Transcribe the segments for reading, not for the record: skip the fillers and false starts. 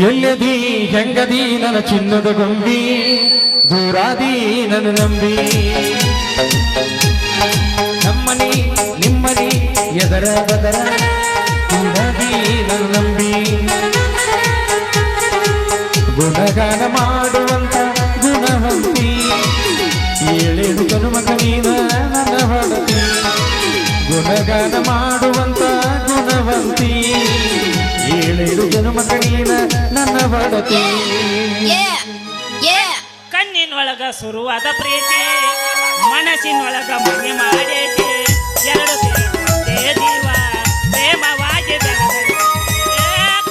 ಎಲ್ಲದಿ ಹೆಂಗದಿ ನನ್ನ ಚಿನ್ನದ ಗೊಂಬಿ ದೂರಾದಿ ನನ್ನ ನಂಬಿ ನಮ್ಮನಿ ನಿಮ್ಮನಿ ಎದರ ಬದರ ದೂರಾದಿ ನನ್ನ ನಂಬಿ ಗುಣಗಾನ ಮಾಡುವಂತ ಗುಣವಂತಿ ಏಳೇಳು ಜನುಮಕ ನೀನ ನನ್ನ ಹೊಡತಿ ಗುಣಗಾನ ಮಾಡುವಂತ ಗುಣವಂತಿ ಏಳೇಳು ಜನುಮಕ ನೀನ ನನ್ನ ಹೊಡತಿ ಕಣ್ಣಿನೊಳಗ ಶುರುವಾದ ಪ್ರೀತಿ ಮನಸ್ಸಿನೊಳಗ ಮನೆ ಮಾಡೇತಿ ಎರಡು ಜೀವ ಪ್ರೇಮವಾಗಿ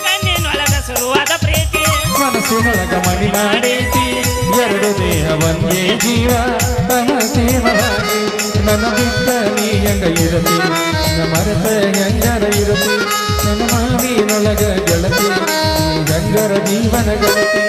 ಕಣ್ಣಿನೊಳಗ ಶುರುವಾದ ಪ್ರೀತಿ ಮನಸ್ಸಿನೊಳಗ ಮನೆ ಮಾಡೇತಿ ಎರಡು ದೇಹ ಒಂದೇ ಜೀವ ಮನಸ್ಸಿನೊಳಗೆ ನನ್ನ ಬಿಟ್ಟ ನೀ ಹೆಂಗ ಇರತಿ ನನ್ನ ಮರೆತ ಹೆಂಗರ ಇರತಿ ನನ್ನ ಮಾವಿನೊಳಗ ಗೆಳತಿ ಹೆಂಗರ ಜೀವನ ಗೆಳತಿ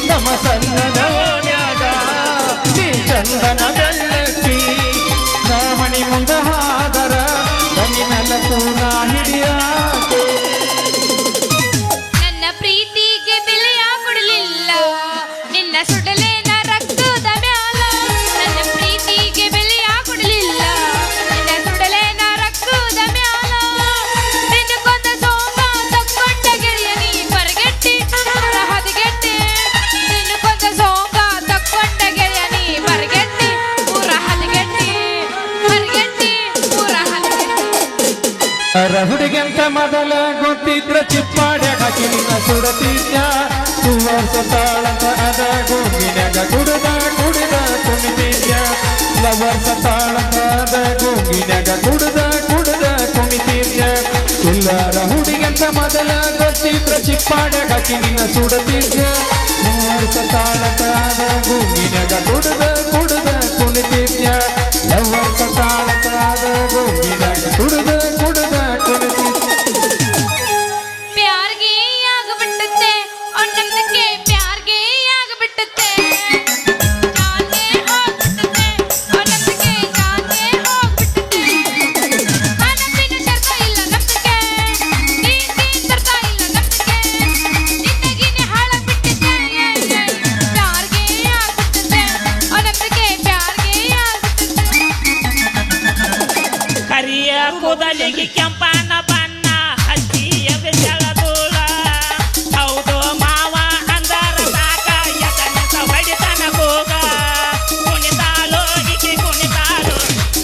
ನಮ್ಮ ಸಣ್ಣನ ಓಣ್ಯಾಗ ನೀ ಚಂದನ ಬೆಳ್ಳಕ್ಕಿ ನಾಮಣಿ ಮುಂದ ಹಾದರ ಕಣ್ಣಿನಲ್ಲ ಪೂರ್ಣ ಹಿಡಿಯಾಕೆ ನನ್ನ ಪ್ರೀತಿಗೆ ಬೆಲೆಯ ಕೊಡಲಿಲ್ಲ ನಿನ್ನ ಸುಡಲೇನ ರಕ್ತದ ಮ್ಯಾಲ ನನ್ನ ಪ್ರೀತಿಗೆ ಬೆಲೆಯ ಕೊಡಲಿಲ್ಲ ನಿನ್ನ ಸುಡಲೇನ ರಕ್ತದ ಮ್ಯಾಲ ನಿನ್ನ ಕೊಂದ ಸೋಮ ತಕ್ಕೊಂಡ ಗೆಳೆಯ ನೀ ಬರಗೆಟ್ಟಿ ಹದಗೆಟ್ಟಿ ನಿನ್ನ ಕೊಂದ ಸೋಮ ತಕ್ಕೊಂಡ ಗೆಳೆಯ ನೀ ಬರಗೆಟ್ಟಿ ಪೂರ ಹದಗೆಟ್ಟಿ ಬರಗೆಟ್ಟಿ ಪೂರ ಹದಗೆಟ್ಟಿ ಹುಡುಗಂತ ಮೊದಲ ಗೊತ್ತಿದ್ರ ಚಿಪ್ಪಾಡ್ಯಾಗ ಹಾಕಿ ನಿನ್ನ ಸುಡತಿದ್ಯ ಸುವರ್ಷ ತಾಳಂತ ಅದ ಗೋಗಿನ್ಯಾಗ ಕುಡಿದ ಕುಣಿತಿದ್ಯ ಲವರ್ಷ ತಾಳಂತ ಅದ ಗೋಗಿನ್ಯಾಗ ಕುಡಿದ ಕುಣಿತಿದ್ಯ ಎಲ್ಲಾರ ಹುಡುಗಂತ ಮೊದಲ ಗೊತ್ತಿದ್ರ ಚಿಪ್ಪಾಡ್ಯಾಗ ಹಾಕಿ ನಿನ್ನ ಸುಡತಿದ್ಯ ಮೂರ್ಷ ತಾಳಂತ ಅದ ಗೋಗಿನ್ಯಾಗ ಕುಡಿದ ಕುಣಿತಿದ್ಯ ಲವರ್ಷ ತಾಳಂತ ಅದ ಗೋಗಿನ್ಯಾಗ ಕುಡಿದ ಕುಣಿತಿದ್ಯ ಪ್ಯಾರ್ಗೆ ಆಗಬಿಟ್ಟತ್ತೆ ಅವನಂದಕ್ಕೆ ಪ್ಯಾರ್ಗೆ ಆಗಬಿಟ್ಟತ್ತೆ ಜಾನ್ಗೆ ಹೋಗ್ಬಿಟ್ಟತ್ತೆ ಅವನಂದಕ್ಕೆ ಜಾನ್ಗೆ ಹೋಗ್ಬಿಟ್ಟತ್ತೆ ಆನಂದಿನ ಶರ್ತ ಇಲ್ಲ ನಮ್ದಕ್ಕೆ ನೀತಿ ಶರ್ತ ಇಲ್ಲ ನಮ್ದಕ್ಕೆ ಜಿಂದಗಿನೇ ಹಾಳಾಗ್ಬಿಟ್ಟತ್ತೆ ಪ್ಯಾರ್ಗೆ ಆಗ್ಬಿಟ್ಟತ್ತೆ ಅವನಂದಕ್ಕೆ ಪ್ಯಾರ್ಗೆ ಆಗ್ಬಿಟ್ಟತ್ತೆ ಕರಿಯ ಕೂದಲಿಗೆ ಕೆಂಪನ ಬಣ್ಣ ಹಚ್ಚಿಯ ಬೆಳದೂಳ ಹೌದು ಮಾವ ಅಂದರ ಸಾಕ ಯತನಸ ಹೊಡಿತನ ಕೂಗ ಕುಣಿತಾಳು ಈಕೆ ಕುಣಿತಾಳು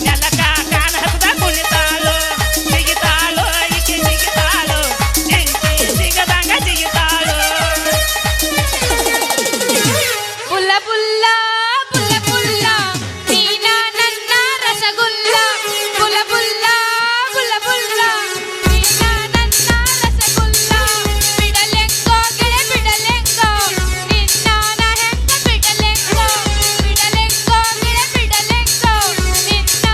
ನೆಲಕ ಕಾಣ ಹತ್ತದ ಕುಣಿತಾಳು ಸಿಗಿತಾಳು ಈಕೆ ಸಿಗಿತಾಳು ಎಂಟಿ ಸಿಗದಂಗ ಸಿಗಿತಾಳು ಪುಲ್ಲ ಪುಲ್ಲ ಪುಲ್ಲ ಪುಲ್ಲ ನೀನ ನನ್ನ ರಸಗುಲ್ಲ ಪುಲ್ಲ ಪುಲ್ಲ ಪುಲ್ಲ ಪುಲ್ಲ ನೀನ ನನ್ನ ರಸಗುಲ್ಲ ಬಿಡಲೆಂಗೋ ಗೆಳೆ ಬಿಡಲೆಂಗೋ ನಿನ್ನ ಹೆಂಗ ಬಿಡಲೆಂಗೋ ಬಿಡಲೆಂಗೋ ಗೆಳೆ ಬಿಡಲೆಂಗೋ ನಿನ್ನ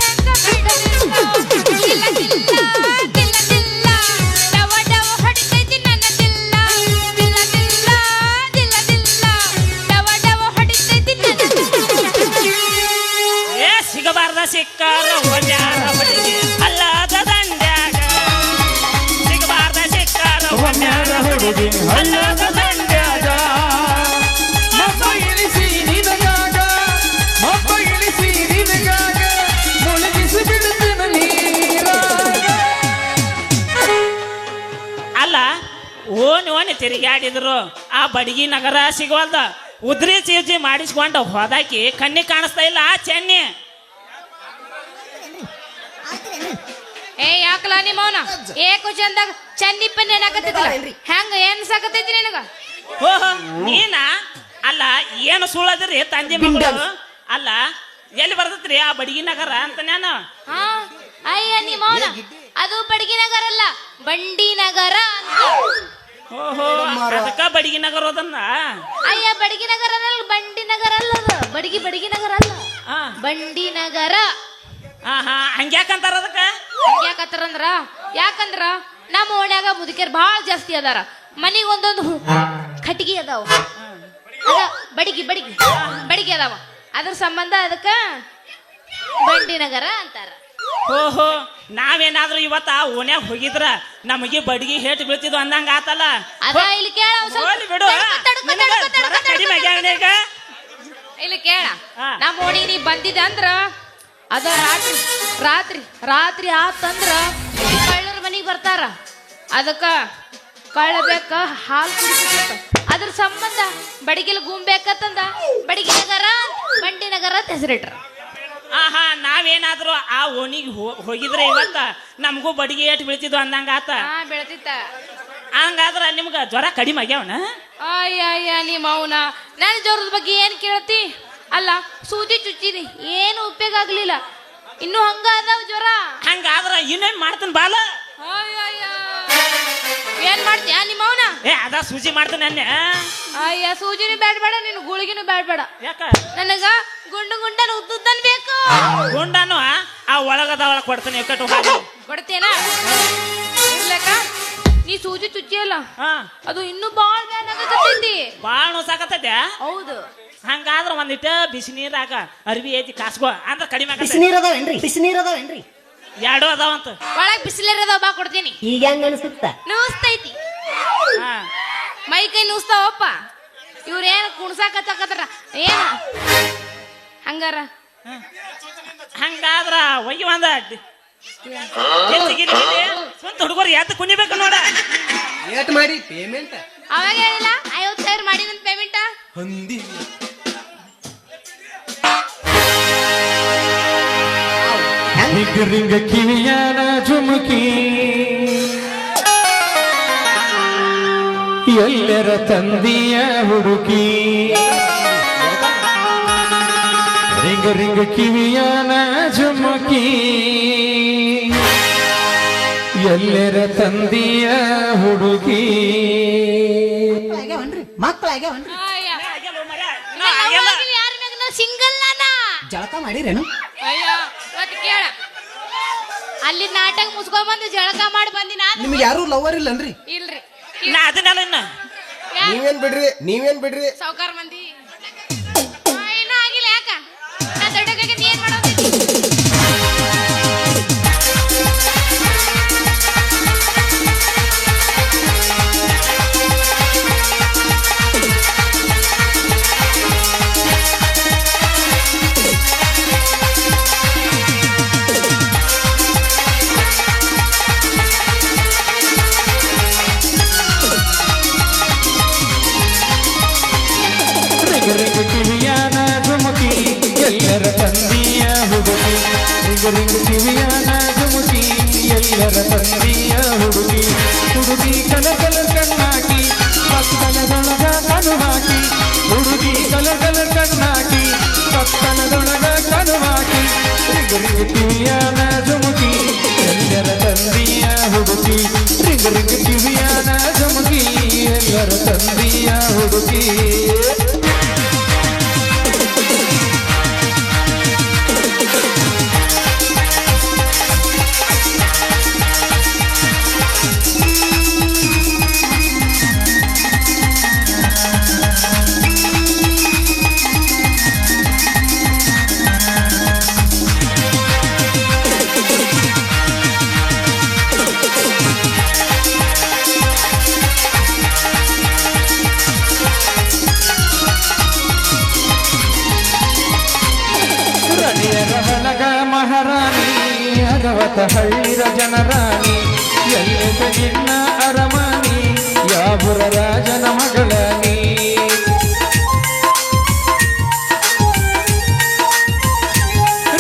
ಹೆಂಗ ಬಿಡಲೆಂಗೋ ದಿಲ್ಲ ದಿಲ್ಲ ದಿಲ್ಲ ದಿಲ್ಲ ಡವ ಡವ ಹೊಡಿತೈತಿ ನನ್ನ ದಿಲ್ಲ ದಿಲ್ಲ ದಿಲ್ಲ ದಿಲ್ಲ ದಿಲ್ಲ ಡವ ಡವ ಹೊಡಿತೈತಿ ನನ್ನ ಏ ಸಿಗಬಾರ್ದ ಸಿಕ್ಕಾರ ಹೊಡ್ಯಾರ ಹೊಡಿಗೆ ಅಲ್ಲದ ದಂಡ್ಯಾಗ ಸಿಗಬಾರ್ದ ಸಿಕ್ಕಾರ ಹೊನ್ಯಾರ ಹುಡುಗಿ ಹಳ್ಳದ ದಂಡ್ಯಾಗ ಮಬ್ಬ ಇಳಿಸಿ ನಿನಗಾಗ ಮಬ್ಬ ಇಳಿಸಿ ನಿನಗಾಗ ಮುಳುಗಿಸಿ ಬಿಡುತ್ತೇನ ನೀರಾಗ ಅಲ್ಲ ಓಣಿ ತಿರುಗಾಡಿದ್ರು ಆ ಬಡಗಿ ನಗರ ಸಿಗವಲ್ದ ಉದ್ರಿ ಚೀರ್ಜಿ ಮಾಡಿಸ್ಕೊಂಡು ಹೋದಾಕಿ ಕಣ್ಣಿಗೆ ಕಾಣಿಸ್ತಾ ಇಲ್ಲ ಆ ಚೆನ್ನಿ ಏ ಯಾಕಲ್ಲ ನಿಮ್ಮವನ ಏಕು ಚಂದಾಗ ಚನ್ನಿ ಪನ್ನಿ ಏನಾಕತ್ತಿದ್ದಿಲ್ಲ ಹೆಂಗ ಏನ್ ಸಾಕತೈತಿ ನಿನಗ ಓಹೋ ನೀನ ಅಲ್ಲ ಏನು ಸುಳ್ಳದ್ರಿ ತಂದೆ ಮಗಳು ಅಲ್ಲ ಎಲ್ಲಿ ಬರ್ತೈತ್ರಿ ಆ ಬಡಗಿ ನಗರ ಅಂತ ನಾನು ಹಾ ಅಯ್ಯ ನಿಮ್ಮವನ ಅದು ಬಡಗಿ ನಗರ ಅಲ್ಲ ಬಂಡಿ ನಗರ ಅಂತ ಓಹೋ ಅದಕ್ಕ ಬಡಗಿ ನಗರ ಅದನ್ನ ಅಯ್ಯ ಬಡಗಿ ನಗರ ಅಲ್ಲ ಬಂಡಿ ನಗರ ಅಲ್ಲ ಅದು ಬಡಗಿ ನಗರ ಅಲ್ಲ ಹಾ ಬಂಡಿ ನಗರ ಹಾ ಹಾ ಹಂಗ್ಯಾಕಂತಾರ ಅದಕ್ಕ ಯಾಕತ್ತಾರಂದ್ರ ಯಾಕಂದ್ರ ನಮ್ಮ ಓಣ್ಯಾಗ ಮುದುಕಿಯರ್ ಬಹಳ ಜಾಸ್ತಿ ಅದಾರ ಮನಿಗ್ ಒಂದೊಂದು ಕಟ್ಟಿಗೆ ಅದಾವ ಅದ ಬಡಿಗೆ ಅದಾವ ಅದ್ರ ಸಂಬಂಧ ಅದಕ್ಕ ಬಂಡಿ ನಗರ ಅಂತಾರ ಓಹೋ ನಾವೇನಾದ್ರೂ ಇವತ್ತ ಆ ಓಣ್ಯಾಗ ಹೋಗಿದ್ರ ನಮಗೆ ಬಡ್ಗಿ ಹೇಟ್ ಬೀಳ್ತಿದ್ವು ಅಂದಂಗ ಆತಲ್ಲ ಅದ ಇಲ್ಲಿ ಕೇಳ ಹೋಗ್ಲಿ ಬಿಡು ನಿನಗ ಜ್ವರ ಕಡಿಮೆ ಆಗ್ಯಾವನ ಈಗ ಇಲ್ಲಿ ಕೇಳ ಹಾ. ನಮ್ಮ ಓಣಿ ನೀ ಬಂದಿದೆ ಅಂದ್ರ ಅದ ರಾತ್ರಿ ಆತಂದ್ರ ಕಳ್ಳರ ಮನಿಗ್ ಬರ್ತಾರ ಅದಕ್ಕ ಕಳ್ಳ ಬೇಕ ಹಾಲು ಕುಡಿಬೇಕ ಅದ್ರ ಸಂಬಂಧ ಬಡಿಗೆಲ್ ಗುಂಬೇಕತ್ತಂದ ಬಡಿಗೆ ನಗರ ಬಂಡಿ ನಗರ ಅಂತ ಹೆಸರಿಟ್ರ ಆಹಾ ನಾವೇನಾದ್ರೂ ಆ ಓಣಿಗೆ ಹೋಗಿದ್ರೆ ಇವತ್ತ ನಮಗೂ ಬಡಿಗೆ ಏಟ್ ಬೀಳ್ತಿದ್ವು ಅಂದಂಗ ಆತ ಹಾ ಬೆಳತಿತ್ತ ಹಂಗಾದ್ರ ನಿಮ್ಗ ಜ್ವರ ಕಡಿಮೆ ಆಗ್ಯಾವನ ಅಯ್ಯ ನಿಮ್ಮ ಅವನ ನನ್ನ ಜ್ವರದ ಬಗ್ಗೆ ಏನ್ ಕೇಳ್ತಿ ಅಲ್ಲ ಸೂಜಿ ಚುಚ್ಚಿದಿ ಏನು ಉಪಯೋಗ ಆಗ್ಲಿಲ್ಲ ಇನ್ನು ಹಂಗ ಅದಾವ ಜ್ವರ ಹಂಗಾದ್ರ ಇನ್ನೇನ್ ಮಾಡ್ತಾನ ಬಾಲ ಏನ್ ಮಾಡ್ತೀಯ ನಿಮ್ಮ ಅವನ ಏ ಅದ ಸೂಜಿ ಮಾಡ್ತಾನೆ ಅನ್ನೆ ಅಯ್ಯ ಸೂಜಿನೂ ಬೇಡ ನಿನ್ ಗುಳಿಗಿನೂ ಬೇಡ ಯಾಕ ನನಗ ಗುಂಡನ್ ಉದ್ದುದ್ದನ್ ಬೇಕು ಗುಂಡಾನು ಆ ಒಳಗದ ಒಳಗ್ ಕೊಡ್ತಾನೆ ಕಟ್ಟು ಹಾಕಿ ಕೊಡ್ತೇನ ಇರ್ಲಕ್ಕ ನೀ ಸೂಜಿ ಚುಚ್ಚಿಯಲ್ಲ ಹಾ ಅದು ಇನ್ನೂ ಬಾಳ್ ಬ್ಯಾನ್ ಆಗತೈತಿ ಬಾಳ ನೋಸಾಕತ್ತೈತೆ ಹೌದು ಹಂಗಾದ್ರ ಒಂದಿಟ್ಟ ಬಿಸಿ ನೀರಾಗ ಅರ್ವಿ ಐತಿ ಕಾಸ್ಕೋ ಅಂದ್ರ ಕಡಿಮೆ ಬಿಸಿ ನೀರ್ ಅದಾವೇನ್ರಿ ಎರಡು ಅದಾವಂತ ಒಳಗ್ ಬಿಸಿಲಿರೋದ ಬಾ ಕೊಡ್ತೀನಿ ಈಗ ಹೆಂಗ ಅನ್ಸುತ್ತ ನೂಸ್ತೈತಿ ಹಾ ಮೈ ಕೈ ನೂಸ್ತಾವಪ್ಪ ಇವ್ರೇನ್ ಕುಣ್ಸಾಕತ್ತಾರ ಏನ ಹಂಗಾರ ಹಂಗಾದ್ರ ಒಯ್ಯಿ ಒಂದ ಸ್ವಂತ ಹುಡುಗರು ಯಾತ ಕುಣಿಬೇಕು ನೋಡ ಏಟ್ ಮಾಡಿ ಪೇಮೆಂಟ್ ಅವಾಗ ಹೇಳಿಲ್ಲ 50,000 ಮಾಡಿ ನನ್ ಪೇಮೆಂಟ್ ಹೊಂದಿ ರಿಂಗ ಕಿವಿಯಾನ ಜುಮುಕಿ ಎಲ್ಲರ ತಂದಿಯ ಹುಡುಕಿ ರಿಂಗ ಕಿವಿಯಾನ ಜುಮುಕಿ ಎಲ್ಲರ ತಂದಿಯ ಹುಡುಗಿ ಮಕ್ಳು ಆಗ್ಯಾವನ್ರಿ ಯಾರ ಮ್ಯಾಗ ಸಿಂಗಲ್ ನಾನ ಜಳಕ ಮಾಡಿರೇನು ಅಯ್ಯ ಮತ್ ಕೇಳ ಅಲ್ಲಿ ನಾಟಕ ಮುಸ್ಕೊಂಡ್ ಬಂದು ಜಳಕ ಮಾಡಿ ಬಂದಿನ ನಿಮ್ಗೆ ಯಾರು ಲವರ್ ಇಲ್ಲನ್ರಿ ಇಲ್ರಿ ನಾ ಅದನ್ನೆಲ್ಲ ಇನ್ನ ನೀವೇನ್ ಬಿಡ್ರಿ ಸಾವುಕಾರ ಮಂದಿ ಇನ್ನೂ ಆಗಿಲ್ಲ ಯಾಕ ನಾ ದೊಡ್ಡಕ್ಕೆ ನೀ ಏನ್ ಮಾಡೋದಿ ರಿಂಗ ಕಿವಿಯಾನ ಜುಮುಕಿ ಎಲ್ಲರ ತಂದಿಯ ಹುಡುಗಿ ರಿಂಗ ಕಿವಿಯಾನ ಜುಮುಕಿ ಎಲ್ಲರ ತಂದಿಯ ಹುಡುಗಿ ಕಲರ್ ಕಣ್ಣಾಕಿ ಪಕ್ಕನದೊಳಗ ಕನು ಹಾಕಿ ಹುಡುಗಿ ಕಲರ್ ಕಣ್ಣಾಕಿ ಪಕ್ಕನದೊಳಗ ಕನು ಹಾಕಿ ರಿಂಗ ಕಿವಿಯಾನ ಜುಮುಕಿ ಎಲ್ಲರ ತಂದಿಯ ಹುಡುಗಿ ರಿಂಗ ಕಿವಿಯಾನ ಜುಮುಕಿ ಎಲ್ಲರ ತಂದಿಯ ಹುಡುಗಿ ಮಹಾರಾಣಿ ಅರವತ್ತ ಹಳ್ಳಿರ ಜನರಾಣಿ ಎಲ್ಲ ನಿನ್ನ ಅರಮಾನಿ ಯಾಬುರ ರಾಜನ ಮಗಳಾನಿ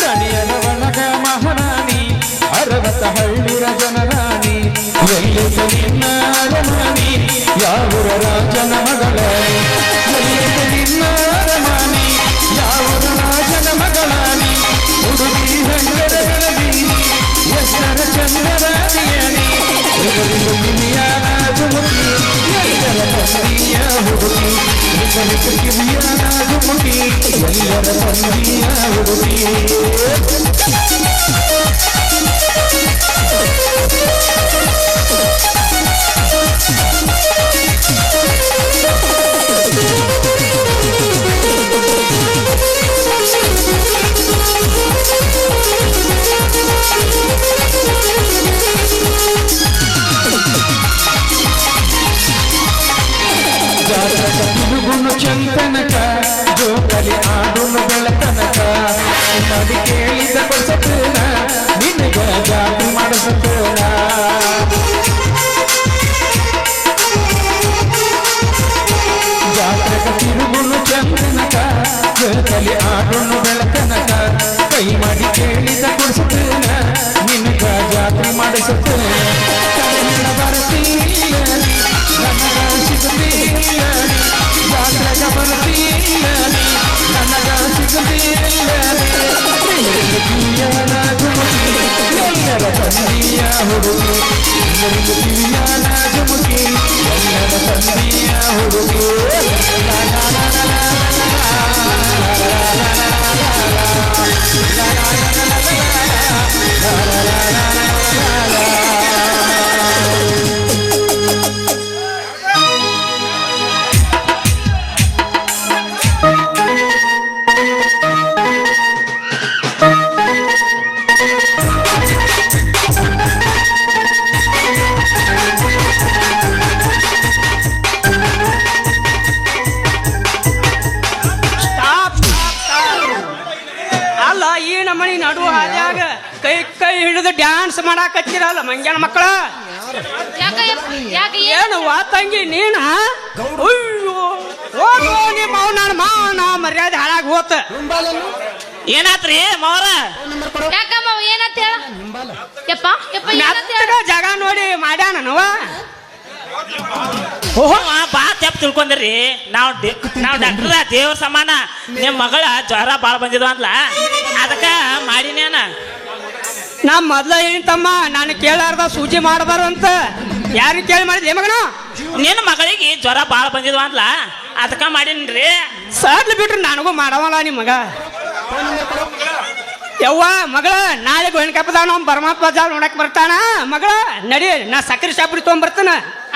ರಾಣಿಯರ ಒಳಗ ಮಹಾರಾಣಿ ಅರವತ್ತ ಹಳ್ಳಿರ ಜನರಾಣಿ ಎಲ್ಲಿಸ ನಿನ್ನ ಅರಮನೆ ಯಾವೂರ ರಾಜನ ಮಗಳಾನಿ ಎಲ್ಲಿಸ ನಿನ್ನ ಅರಮನೆ ಯಾವೂರ ರಾಜನ ಮಗಳಾನಿ ಹುಡುಗಿ ಹಂಗರ ಬೆಳದೀನಿ ಎಷ್ಟರ ಚಂದರಾಣಿಯನಿ ಕಿವಿಯ ನಾಜುಮುಖಿ ಎಲ್ಲರ ತಂದೆಯ ಹುಡುಗಿ ಕಿವಿಯ ನಾಜುಮುಖಿ ಎಲ್ಲರ ತಂದೆಯ ಹುಡುಗಿ ತಿರುಗುನು ಚಂತನಕ ಜೋಕಲಿ ಆಡುನು ಬೆಳತನಕ ಮಾಡಿ ಕೇಳಿದ ಕೊಸತನ ನಿನಗ ಜಾತಿ ಮಾಡಿಸತನ ಜಾತ್ರಕ ತಿರುಗುನು ಚಂತನಕ ಜೋಕಲಿ ಆಡುನು ಬೆಳತನಕ ಕೈ ಮಾಡಿ ಕೇಳಿದ ಕೊಸತನ ನಿನಗ ಜಾತಿ ಮಾಡಿಸತನ ಕನ್ನಡ ಬರ್ತೀಯ ನನಗ ಸಿಗುತ್ತಿಲ್ಲ ಜಾತ್ರೆಗ ಬರ್ತೀಯ ನನಗ ಸಿಗುತ್ತಿಲ್ಲ ಎಲ್ಲರ ತಂದೆಯ ಹುಡುಗಿ ಕಿವಿಯ ನಾಜುಮುಖಿ ಎಲ್ಲರ ತಂದೆಯ ಹುಡುಗಿ ಅಲ್ಲ ಈ ನಮ್ಮನಿ ನಡು ಹಾದ್ಯಾಗ ಕೈ ಕೈ ಹಿಡಿದು ಡ್ಯಾನ್ಸ್ ಮಾಡಾಕತ್ತಿರಲ್ಲ ಮಂಗ್ಯಾನ ಮಕ್ಕಳ ಯಾಕೆ ಏನು ತಂಗಿ ನೀನ ಅಯ್ಯೋ ಹೋಗು ನಿಮ್ಮ ನನ್ನ ಮಾವನ ಮರ್ಯಾದೆ ಹಾಳಾಗಿ ಹೋತ ಏನಾತ್ರಿ ಮಾವರ ಯಾಕಮ್ಮ ಏನಂತ ಹೇಳ ಯಪ್ಪ ಯಪ್ಪ ಏನಂತ ಹೇಳ ಮೆತ್ತಗ ಜಾಗ ನೋಡಿ ಮಾಡ್ಯಾನ ನವ ಓಹೋ ಬಾ ತೆಪ್ಪ ತಿಳ್ಕೊಂಡ್ರಿ ನಾವು ಡಾಕ್ಟರ್ ದೇವ್ರ ಸಮಾನ ನಿಮ್ಮ ಮಗಳ ಜ್ವರ ಭಾಳ ಬಂದಿದ್ವ ಅಂದ್ಲ ಅದಕ್ಕ ಮಾಡಿನೇನ ನಾ ಮೊದ್ಲ ಏನ್ ತಮ್ಮ ನಾನು ಕೇಳಾರ್ದ ಸೂಜಿ ಮಾಡಬಾರು ಅಂತ ಯಾರಿಗೆ ಕೇಳಿ ಮಾಡಿದ್ಲಿ ಮಗನ ನಿನ್ನ ಮಗಳಿಗೆ ಜ್ವರ ಭಾಳ ಬಂದಿದ್ವ ಅಂದ್ಲ ಅದಕ್ಕ ಮಾಡೀನ್ರಿ ಸಡ್ಲು ಬಿಟ್ರು ನನಗೂ ಮಾಡವಲ್ಲ ನಿಮ್ಮ ಮಗ ಯವ್ವ ಮಗಳ ನಾಳೆ ಗೋಣಿಕಪ್ಪದ ನಾವು ಪರಮಾತ್ಮ ಜಾಲ ನೋಡಕ್ ಬರ್ತಾನ ಮಗಳ ನಡಿ ನಾ ಸಕ್ಕರೆ ಶಾಪುರಿ ತೊಗೊಂಬರ್ತಾನ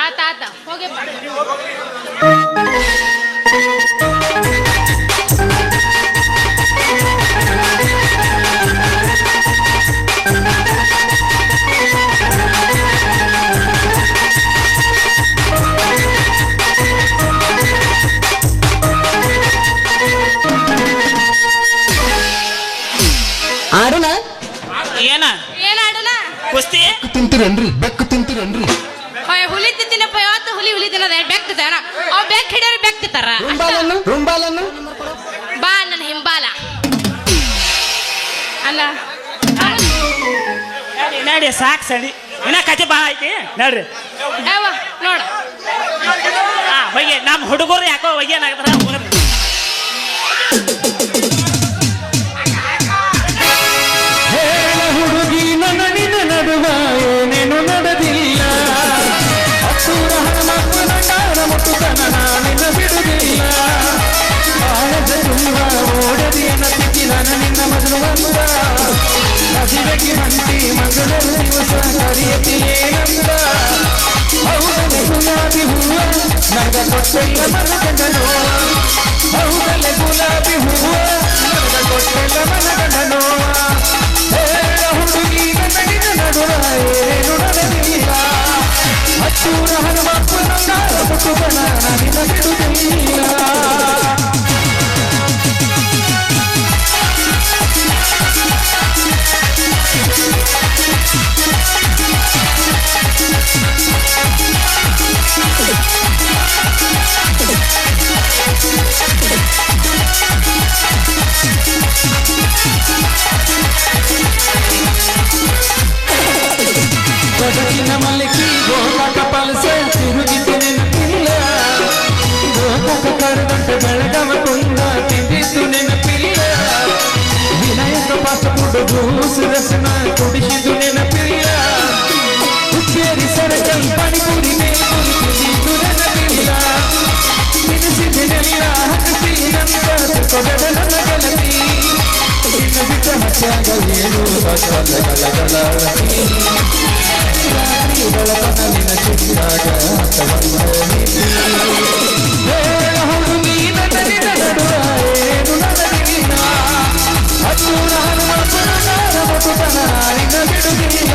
ಆತ ಆತ ಹೋಗ್ಯಪ್ಪ ಆಡುನ ಏನ ಏನಾಡೋಣ ಕುಸ್ತಿ ತಿಂತೀರೇನ್ರಿ ಬೆಕ್ಕು ತಿಂತೀರೇನ್ರಿ ಹುಲಿ ತಿಂತೀನಪ್ಪ ಯಾವತ್ತು ಹುಲಿ ತಿನ್ನೋದ ಬೆಕ್ತಿದ್ದಾನ ಅವ್ ಬೆಕ್ ಹಿಡಿಯೋರು ಬೆಕ್ತಿತ್ತಾರ ರುಂಬಾಲನ್ನು ಬಾ ನನ್ನ ಹಿಂಬಾಲ ಅಲ್ಲ ನಡಿ ಸಾಕು ಸಡಿ ಇನ್ನ ಕತೆ ಭಾಳ ಐತಿ ನಡ್ರಿ ಯಾವ ನೋಡ ಹೋಗಿ ನಮ್ಮ ಹುಡುಗರು ಯಾಕೋ ಹೋಗಿ ಏನಾಗ್ತಾರ ಹುಡುಗಿ ನನ್ನ ನಿನ್ನ ನಡುವ ಏನೇನು ನಡೆದಿಲ್ಲ ಹತ್ತೂರ ಹನುಮಪ್ಪನ ಕಾಲ ಮುಟ್ಟುತನ ನಿನ್ನ ಬಿಡುವುದಿಲ್ಲ ಆಳದ ತುಂಬ ಓಡದಿಯನ ತಿಕ್ಕಿದನ ನಿನ್ನ ಮಗಳು ಅಂದ ಮದುವೆಗೆ ಹಂಟಿ ಮಗಳರು ದಿವಸ ಕರಿಯತಿ ಏನಂದ ಹೌದಲೆ ಗುಲಾಬಿ ಹೂವ ನಗ ಕೊಟ್ಟೆಲ್ಲ ಮನಗಂಡನು ಹೌದಲೆ ಗುಲಾಬಿ ಹೂವ ನಗ ಕೊಟ್ಟೆಲ್ಲ ಮನಗಂಡನು ಹುಡುಗಿ ನನ್ನ ನಡುವ ಏನು ನಡೆದಿಲ್ಲ ಹತ್ತೂರ ಹನುಮಪ್ಪನ ಕಾಲ ಮುಟ್ಟುತನ ನಿನ್ನ ಬಿಡುವುದಿಲ್ಲ ಮಲ್ಲಿಕಿ ಗೋಕಾಕ ಪಲ್ಸ ತಿರುಗಿತು ನೆನಪಿಲ್ಲ ಗೋಕಾಕ ಕರೆದಂತೆ ಬೆಳಗವ ಕುಂದ ತಿಂದಿದ್ದು ನೆನಪಿಲ್ಲ ವಿನಾಯಕ ಫಾಸ್ಟ್ ಫುಡ್ ಜ್ಯೂಸ್ ರಸನ ಕುಡಿಸಿದ್ದು ನೆನಪಿಲ್ಲ ಉಪ್ಪೇರಿ ಸರಕಲ್ ಪಾನಿಪುರಿ ಮೇಲ್ಪುರಿ ತಿಂದಿದ್ದು ನೆನಪಿಲ್ಲ ತಿನಿಸಿದ್ದೆಲ್ಲ ಹಸಿ ನಂತರ ಕೊಡದ ನನ್ನ ಗೆಳತಿ ಇನ್ನು ಬಿಟ್ಟ ಹತ್ಯಾಗ ಏನು ಗಲಗಲ ರಾತ್ರಿ ಬೆಳಕನಲ್ಲಿನ ಚಿತ್ತಾಗ ಹುಡುಗಿ ನಟನಿನ ನಡುವ ಏನು ನನಗಿಲ್ಲ ಹತ್ತೂರ ಹನುಮಪ್ಪನ ಮುಟುತನ ನಿನ್ನ ಬಿಡುಗಿಲ್ಲ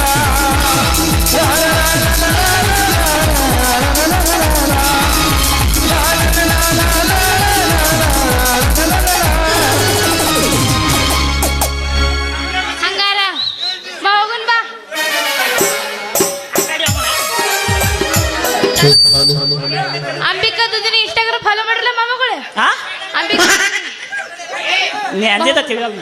ಹಂಗಾರ ಬಾ ಹೋಗುನ್ ಬಾ ಅಂಬಿಕಾ ದುದಿನಿ ಇನ್ಸ್ಟಾಗ್ರಾಮ್ ಫಾಲೋ ಮಾಡಿರಲ್ಲ ಮಾಮಗಳು ಆ ಅಂಬಿಕಾ ನೀ ಅಂದಿದ್ದ ತಿಳಿಯಲ್ಲ